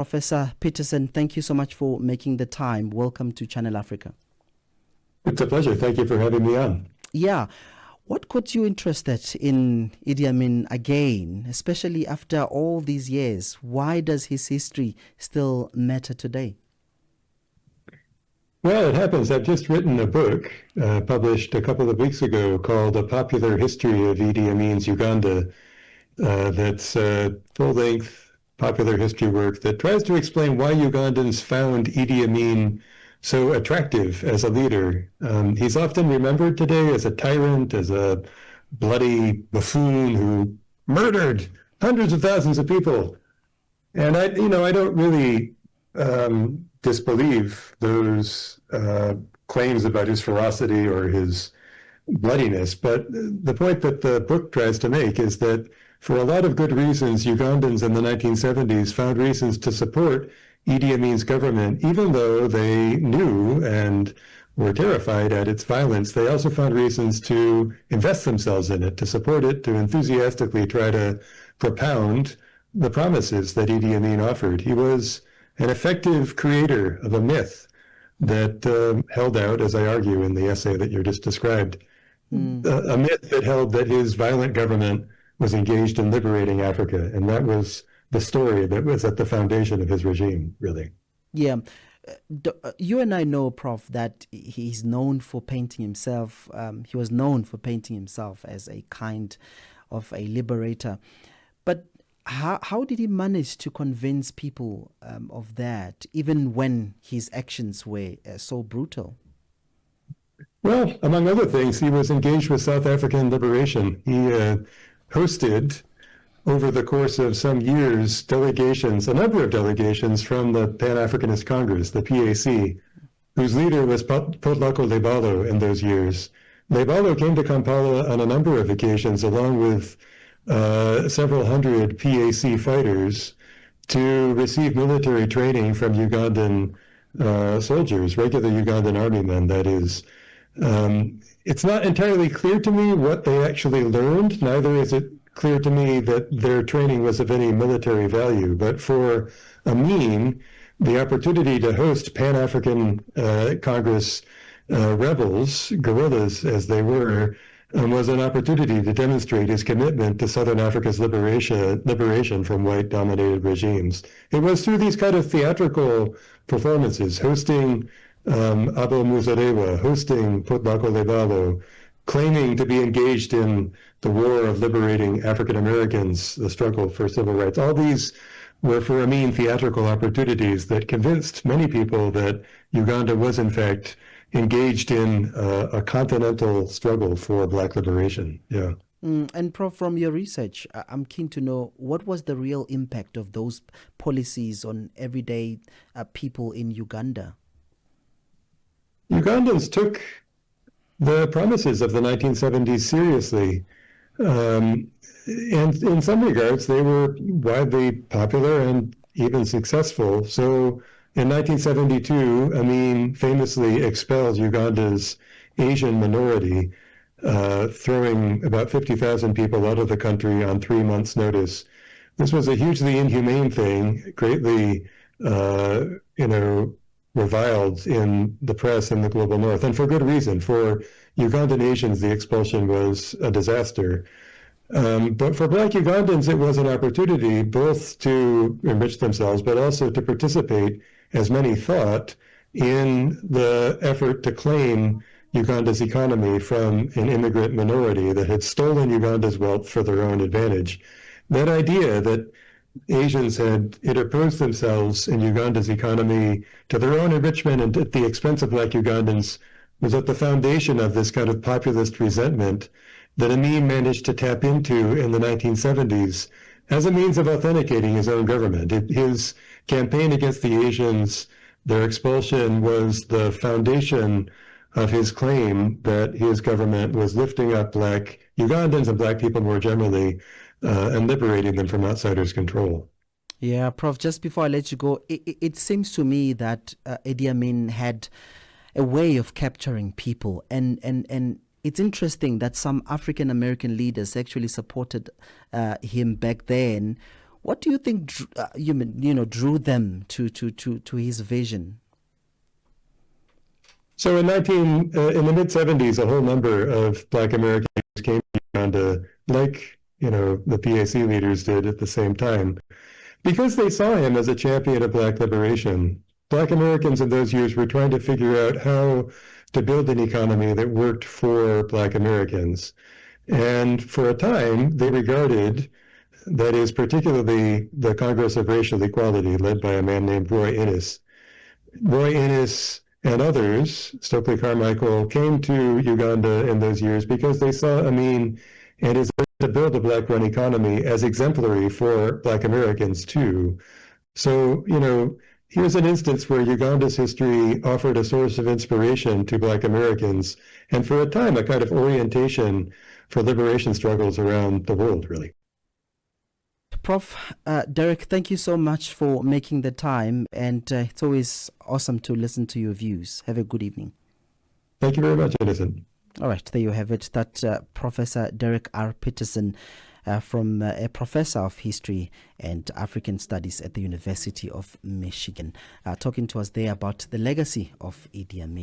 Professor Peterson, thank you so much for making the time. Welcome to Channel Africa. It's a pleasure. Thank you for having me on. Yeah. What got you interested in Idi Amin again, especially after all these years? Why does his history still matter today? Well, it happens. I've just written a book published a couple of weeks ago called A Popular History of Idi Amin's Uganda. That's a full-length popular history work that tries to explain why Ugandans found Idi Amin so attractive as a leader. He's often remembered today as a tyrant, as a bloody buffoon who murdered hundreds of thousands of people. And I don't really disbelieve those claims about his ferocity or his bloodiness. But the point that the book tries to make is that for a lot of good reasons, Ugandans in the 1970s found reasons to support Idi Amin's government, even though they knew and were terrified at its violence. They also found reasons to invest themselves in it, to support it, to enthusiastically try to propound the promises that Idi Amin offered. He was an effective creator of a myth that held out, as I argue in the essay that you just described, a myth that held that his violent government was engaged in liberating Africa, and that was the story that was at the foundation of his regime, really. Yeah. You and I know, Prof, that he's known for painting himself. He was known for painting himself as a kind of a liberator. But how did he manage to convince people of that, even when his actions were so brutal? Well, among other things, he was engaged with South African liberation. He hosted, over the course of some years, a number of delegations from the Pan-Africanist Congress, the PAC, whose leader was Potlako Lebalo in those years. Lebalo came to Kampala on a number of occasions, along with several hundred PAC fighters, to receive military training from Ugandan soldiers, regular Ugandan army men, that is. It's not entirely clear to me what they actually learned, neither is it clear to me that their training was of any military value. But for Amin, the opportunity to host Pan-African Congress rebels, guerrillas as they were, was an opportunity to demonstrate his commitment to Southern Africa's liberation from white-dominated regimes. It was through these kind of theatrical performances, hosting Abo Muzarewa, hosting Potlako Lebalo, claiming to be engaged in the war of liberating African Americans, the struggle for civil rights. All these were for Amin theatrical opportunities that convinced many people that Uganda was in fact engaged in a continental struggle for Black liberation. Yeah. And Prof, from your research, I'm keen to know what was the real impact of those policies on everyday people in Uganda? Ugandans took the promises of the 1970s seriously. And in some regards, they were widely popular and even successful. So in 1972, Amin famously expelled Uganda's Asian minority, throwing about 50,000 people out of the country on 3 months' notice. This was a hugely inhumane thing, greatly, reviled in the press in the global north, and for good reason. For Ugandan Asians, the expulsion was a disaster. But for Black Ugandans, it was an opportunity both to enrich themselves, but also to participate, as many thought, in the effort to claim Uganda's economy from an immigrant minority that had stolen Uganda's wealth for their own advantage. That idea that Asians had interposed themselves in Uganda's economy to their own enrichment and at the expense of Black Ugandans was at the foundation of this kind of populist resentment that Amin managed to tap into in the 1970s as a means of authenticating his own government. His campaign against the Asians, their expulsion, was the foundation of his claim that his government was lifting up Black Ugandans and Black people more generally and liberating them from outsiders' control. Yeah, Prof, just before I let you go, it seems to me that Idi Amin had a way of capturing people. And it's interesting that some African-American leaders actually supported him back then What do you think drew them to his vision? So in the mid 70s, a whole number of Black Americans came to Uganda, like the PAC leaders did at the same time, because they saw him as a champion of Black liberation. Black Americans in those years were trying to figure out how to build an economy that worked for Black Americans. And for a time, they regarded, that is, particularly the Congress of Racial Equality, led by a man named Roy Innis. Roy Innis and others, Stokely Carmichael, came to Uganda in those years because they saw Amin and his effort to build a Black-run economy as exemplary for Black Americans too. So, here's an instance where Uganda's history offered a source of inspiration to Black Americans, and for a time, a kind of orientation for liberation struggles around the world, really. Prof. Derek, thank you so much for making the time, and it's always awesome to listen to your views. Have a good evening. Thank you very much, Innocent. All right, there you have it. That Professor Derek R. Peterson, from a professor of history and African studies at the University of Michigan, talking to us there about the legacy of Idi Amin.